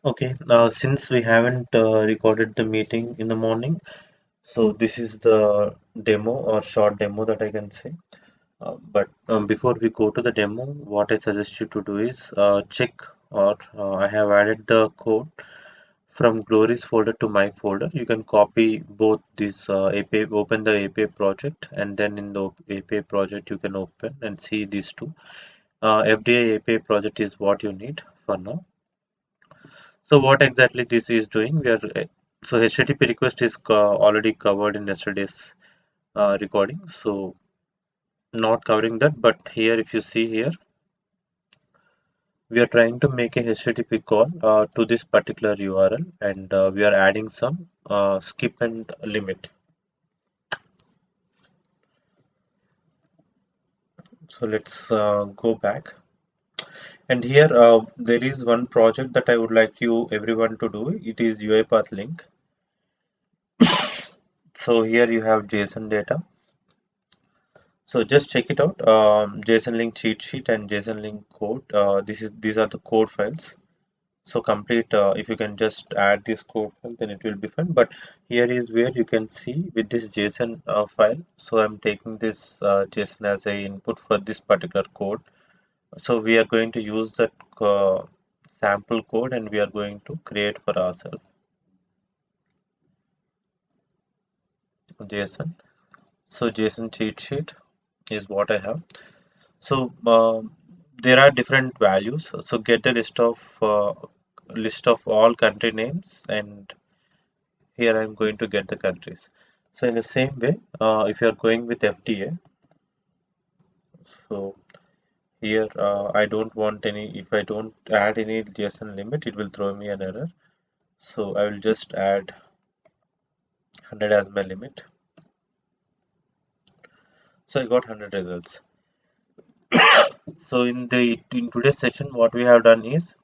Okay, since we haven't recorded the meeting in the morning, so this is the demo or short demo that I can say. But before we go to the demo, what I suggest you to do is check or I have added the code from Glory's folder to my folder. You can copy both this API, open the API project, and then in the API project you can open and see these two. FDA API project is what you need for now. So what exactly this is doing? So HTTP request is already covered in yesterday's recording. So not covering that, but here if you see here, we are trying to make a HTTP call to this particular URL, and we are adding some skip and limit. So let's go back. And here there is one project that I would like you everyone to do. It is UiPath link. So here you have JSON data. So just check it out. JSON link cheat sheet and JSON link code. These are the code files. So complete. If you can just add this code file, then it will be fine. But here is where you can see with this JSON file. So I'm taking this JSON as a input for this particular code. So we are going to use that sample code and we are going to create for ourselves JSON. So JSON cheat sheet is what I have. So there are different values. So get the list of all country names, and here I'm going to get the countries. So in the same way, if you are going with FDA, so here I don't want any. If I don't add any JSON limit, it will throw me an error. So I will just add 100 as my limit. So I got 100 results. So in today's session, what we have done is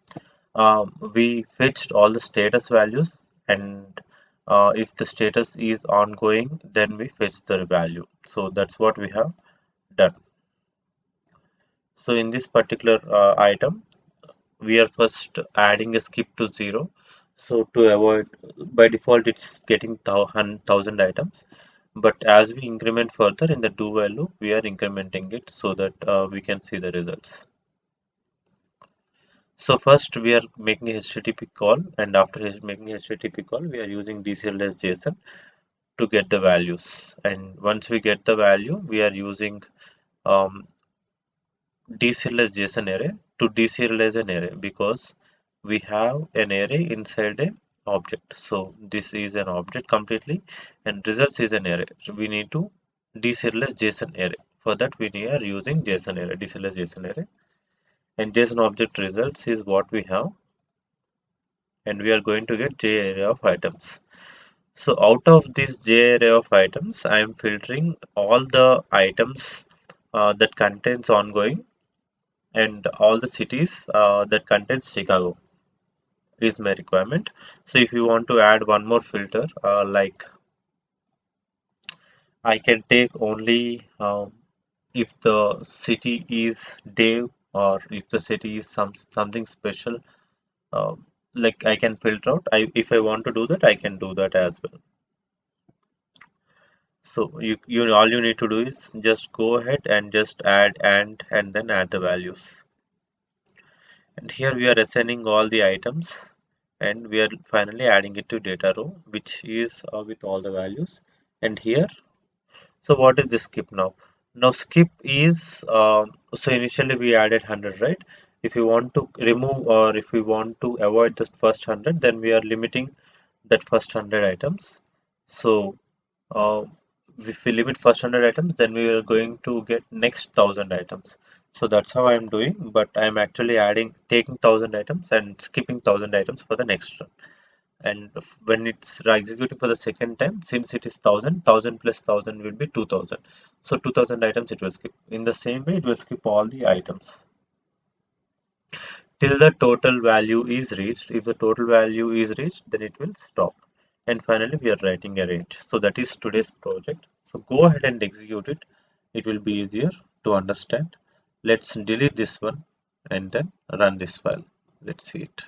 we fetched all the status values, and if the status is ongoing, then we fetch the value. So that's what we have done. So in this particular item, we are first adding a skip to 0. So to avoid, by default it's getting 1000 items, but as we increment further in the do while loop, we are incrementing it so that we can see the results. So first we are making a HTTP call, and after making a HTTP call, we are using DCLS JSON to get the values. And once we get the value, we are using um, DCLS JSON array to deserialize an array because we have an array inside a object. So this is an object completely, and results is an array. So we need to deserialize JSON array. For that, we are using JSON array, deserialize JSON array, and JSON object results is what we have, and we are going to get J array of items. So out of this J array of items, I am filtering all the items that contains ongoing and all the cities that contains Chicago is my requirement. So if you want to add one more filter, like I can take only if the city is Dave or if the city is something special, uh, like I can filter out. If I want to do that, I can do that as well. So you all you need to do is just go ahead and just add and then add the values. And here we are assigning all the items, and we are finally adding it to data row, which is with all the values. And here, so what is the skip now? Now skip is so initially we added 100, right? If you want to remove or if we want to avoid the first 100, then we are limiting that first 100 items. So uh, if we limit first 100 items, then we are going to get next 1000 items. So that's how I'm doing, but I'm actually taking 1000 items and skipping 1000 items for the next run. And when it's executing for the second time, since it is 1000 plus 1000 will be 2000. So 2000 items it will skip. In the same way, it will skip all the items till the total value is reached. If the total value is reached, then it will stop. And finally, we are writing a range. So that is today's project. So go ahead and execute it. It will be easier to understand. Let's delete this one and then run this file. Let's see it.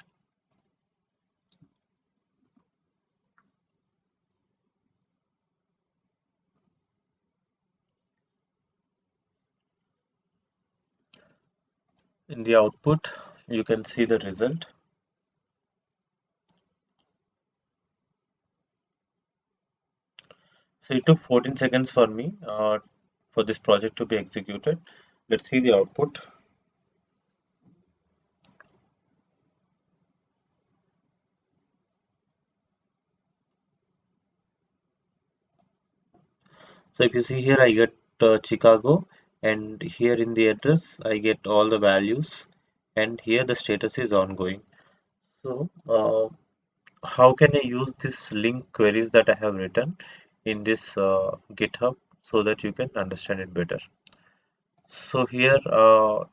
In the output, you can see the result. So it took 14 seconds for me for this project to be executed. Let's see the output. So if you see here, I get Chicago, and here in the address, I get all the values, and here the status is ongoing. So how can I use this link queries that I have written in this GitHub so that you can understand it better? So here,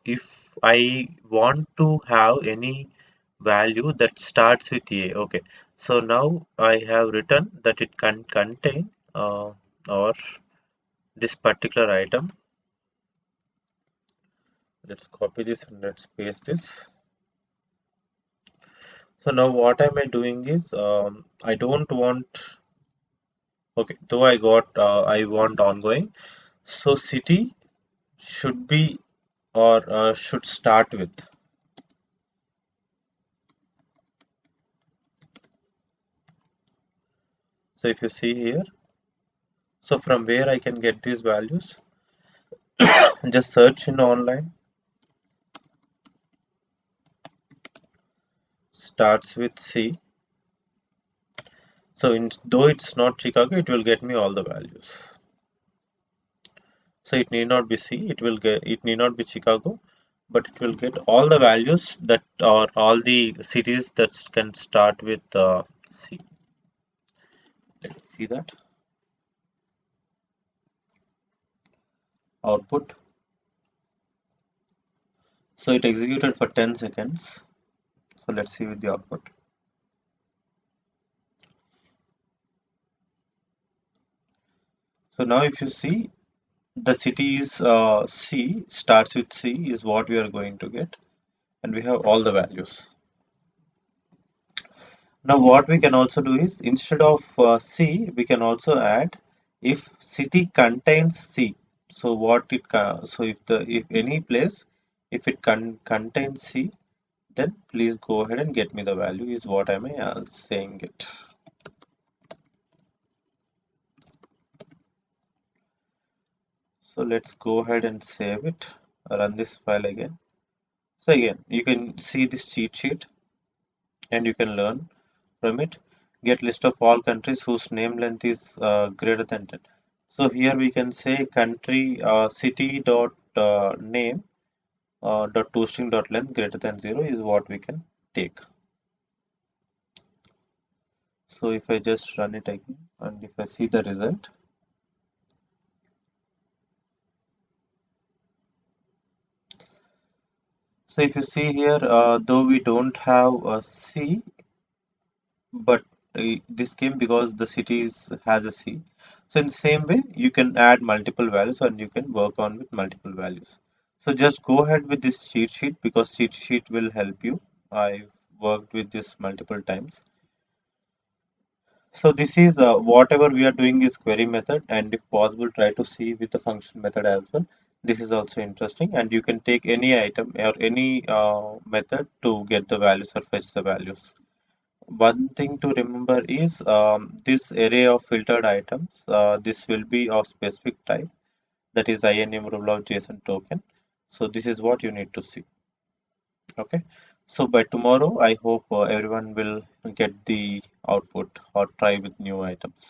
if I want to have any value that starts with A, okay. So now I have written that it can contain or this particular item. Let's copy this and let's paste this. So now what am I doing is I don't want, okay, though I want ongoing. So city should be or should start with. So if you see here, so from where I can get these values, just search in online, starts with C. So though it's not Chicago, it will get me all the values. So it need not be C, it need not be Chicago, but it will get all the values that are all the cities that can start with C. Let's see that output. So it executed for 10 seconds. So let's see with the output. So now if you see the city is C, starts with C is what we are going to get, and we have all the values. Now what we can also do is instead of C, we can also add if city contains C. So so if any place, if it contains C, then please go ahead and get me the value is what am I saying it. So let's go ahead and save it, run this file again. So again, you can see this cheat sheet and you can learn from it. Get list of all countries whose name length is greater than 10. So here we can say country city dot name dot toString dot length greater than 0 is what we can take. So if I just run it again and if I see the result, so if you see here, though we don't have a C, but this came because the city has a C. So in the same way, you can add multiple values and you can work on with multiple values. So just go ahead with this cheat sheet because cheat sheet will help you. I worked with this multiple times. So this is whatever we are doing is query method, and if possible try to see with the function method as well. This is also interesting, and you can take any item or any method to get the values or fetch the values. One thing to remember is this array of filtered items, this will be of specific type, that is INM rule of JSON token. So this is what you need to see. Okay. So by tomorrow, I hope everyone will get the output or try with new items.